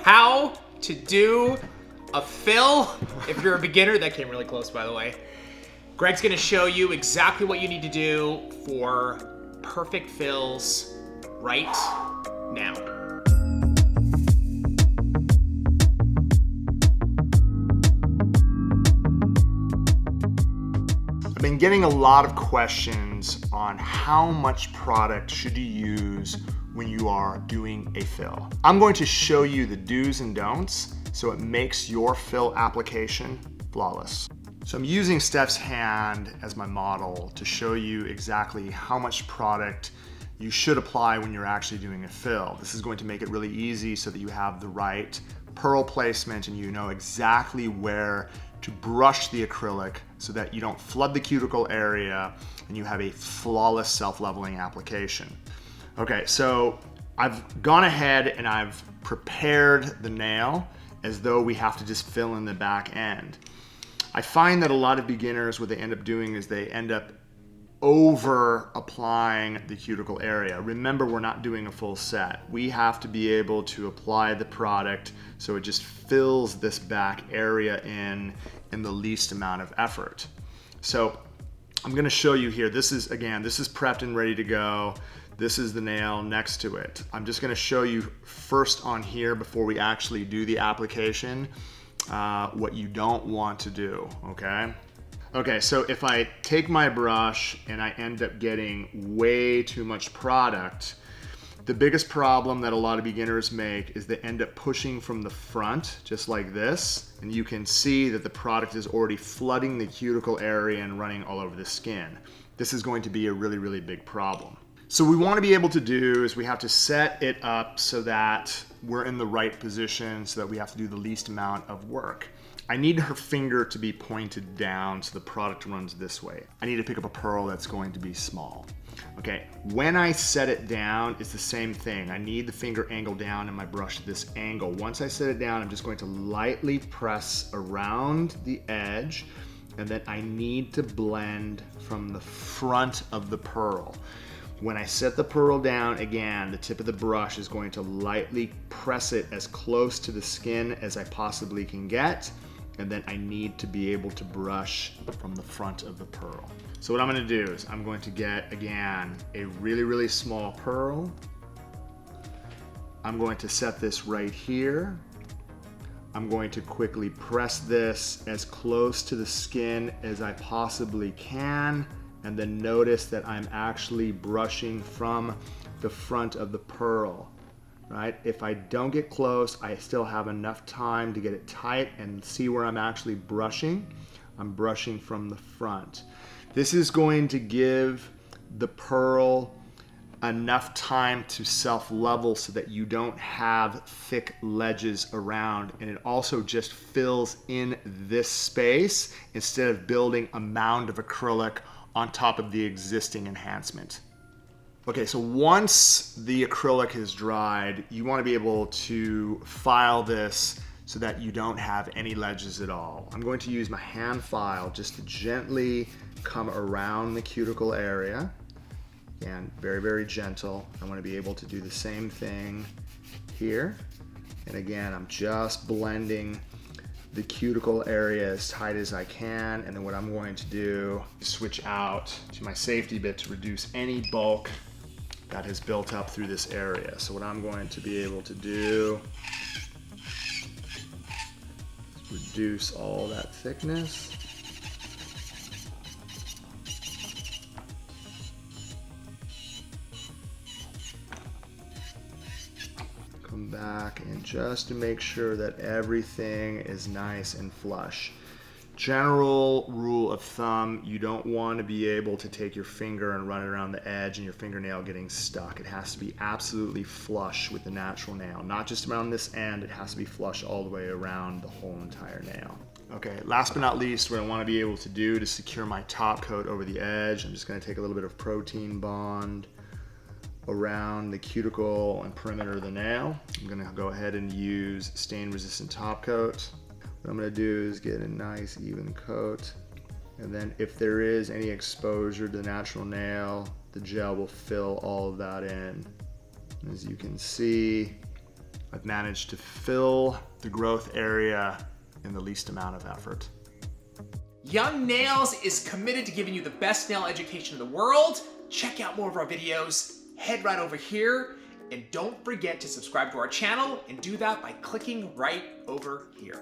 how to do a fill if you're a beginner. That came really close, by the way. Greg's gonna show you exactly what you need to do for perfect fills right now. I've been getting a lot of questions on how much product should you use when you are doing a fill. I'm going to show you the do's and don'ts so it makes your fill application flawless. So I'm using Steph's hand as my model to show you exactly how much product you should apply when you're actually doing a fill. This is going to make it really easy so that you have the right pearl placement and you know exactly where to brush the acrylic so that you don't flood the cuticle area and you have a flawless self-leveling application. Okay, so I've gone ahead and I've prepared the nail as though we have to just fill in the back end. I find that a lot of beginners, what they end up doing is they end up over applying the cuticle area. Remember, we're not doing a full set. We have to be able to apply the product so it just fills this back area in the least amount of effort. So I'm gonna show you here. This is prepped and ready to go. This is the nail next to it. I'm just gonna show you first on here before we actually do the application what you don't want to do, okay? Okay, so if I take my brush and I end up getting way too much product, the biggest problem that a lot of beginners make is they end up pushing from the front, just like this, and you can see that the product is already flooding the cuticle area and running all over the skin. This is going to be a really, really big problem. So what we want to be able to do is we have to set it up so that we're in the right position so that we have to do the least amount of work. I need her finger to be pointed down so the product runs this way. I need to pick up a pearl that's going to be small. Okay, when I set it down, it's the same thing. I need the finger angled down and my brush at this angle. Once I set it down, I'm just going to lightly press around the edge, and then I need to blend from the front of the pearl. When I set the pearl down, again, the tip of the brush is going to lightly press it as close to the skin as I possibly can get, and then I need to be able to brush from the front of the pearl. So what I'm gonna do is I'm going to get, again, a really, really small pearl. I'm going to set this right here. I'm going to quickly press this as close to the skin as I possibly can, and then notice that I'm actually brushing from the front of the pearl. Right? If I don't get close, I still have enough time to get it tight and see where I'm actually brushing. I'm brushing from the front. This is going to give the pearl enough time to self-level so that you don't have thick ledges around, and it also just fills in this space instead of building a mound of acrylic on top of the existing enhancement. Okay, so once the acrylic has dried, you want to be able to file this so that you don't have any ledges at all. I'm going to use my hand file just to gently come around the cuticle area. Again, very, very gentle. I want to be able to do the same thing here. And again, I'm just blending the cuticle area as tight as I can. And then what I'm going to do is switch out to my safety bit to reduce any bulk that has built up through this area. So what I'm going to be able to do is reduce all that thickness. Come back and just to make sure that everything is nice and flush. General rule of thumb, you don't want to be able to take your finger and run it around the edge and your fingernail getting stuck. It has to be absolutely flush with the natural nail. Not just around this end, it has to be flush all the way around the whole entire nail. Okay, last but not least, what I want to be able to do to secure my top coat over the edge, I'm just going to take a little bit of protein bond around the cuticle and perimeter of the nail. I'm going to go ahead and use stain resistant top coat. What I'm going to do is get a nice even coat, and then if there is any exposure to the natural nail, the gel will fill all of that in. As you can see, I've managed to fill the growth area in the least amount of effort. Young Nails is committed to giving you the best nail education in the world. Check out more of our videos. Head right over here. And don't forget to subscribe to our channel and do that by clicking right over here.